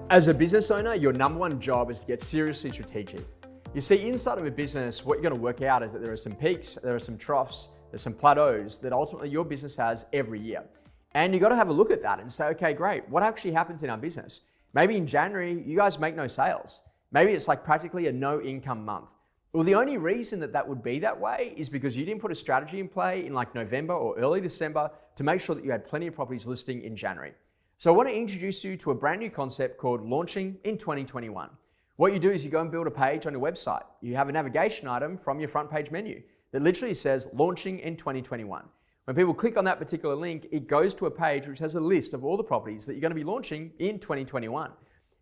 As a business owner, your number one job is to get seriously strategic. You see, inside of a business, what you're going to work out is that there are some peaks, there are some troughs, there's some plateaus that ultimately your business has every year. And you've got to have a look at that and say, okay, great, what actually happens in our business? Maybe in January, you guys make no sales. Maybe it's like practically a no income month. Well, the only reason that that would be that way is because you didn't put a strategy in play in like November or early December to make sure that you had plenty of properties listing in January. So I want to introduce you to a brand new concept called launching in 2021. What you do is you go and build a page on your website. You have a navigation item from your front page menu that literally says launching in 2021. When people click on that particular link, it goes to a page which has a list of all the properties that you're going to be launching in 2021.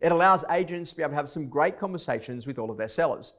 It allows agents to be able to have some great conversations with all of their sellers.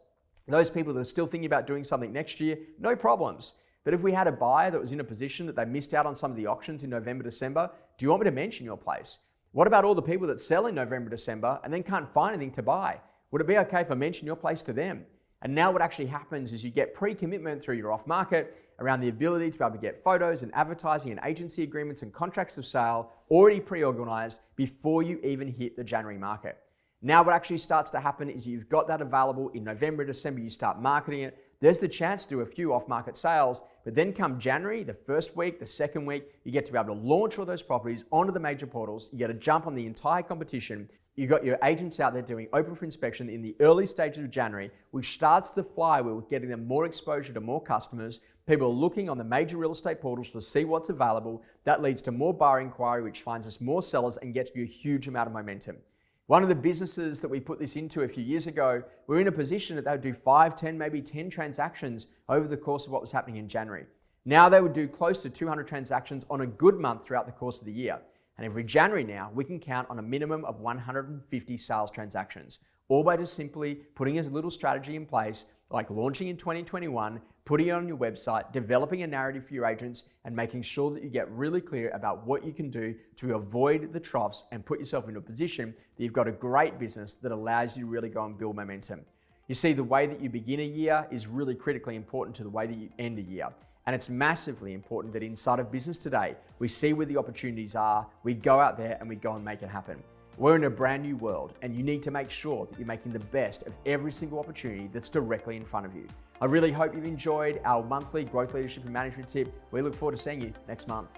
Those people that are still thinking about doing something next year, no problems. But if we had a buyer that was in a position that they missed out on some of the auctions in November, December, do you want me to mention your place? What about all the people that sell in November, December and then can't find anything to buy? Would it be okay if I mention your place to them? And now what actually happens is you get pre-commitment through your off-market around the ability to be able to get photos and advertising and agency agreements and contracts of sale already pre-organized before you even hit the January market. Now what actually starts to happen is you've got that available in November, December, you start marketing it. There's the chance to do a few off-market sales, but then come January, the first week, the second week, you get to be able to launch all those properties onto the major portals. You get to jump on the entire competition. You've got your agents out there doing open for inspection in the early stages of January, which starts the flywheel with getting them more exposure to more customers. People are looking on the major real estate portals to see what's available. That leads to more buyer inquiry, which finds us more sellers and gets you a huge amount of momentum. One of the businesses that we put this into a few years ago, we were in a position that they would do 5, 10, maybe 10 transactions over the course of what was happening in January. Now they would do close to 200 transactions on a good month throughout the course of the year. And every January now, we can count on a minimum of 150 sales transactions, all by just simply putting a little strategy in place, like launching in 2021, putting it on your website, developing a narrative for your agents, and making sure that you get really clear about what you can do to avoid the troughs and put yourself in a position that you've got a great business that allows you to really go and build momentum. You see, the way that you begin a year is really critically important to the way that you end a year. And it's massively important that inside of business today, we see where the opportunities are, we go out there and we go and make it happen. We're in a brand new world and you need to make sure that you're making the best of every single opportunity that's directly in front of you. I really hope you've enjoyed our monthly growth, leadership and management tip. We look forward to seeing you next month.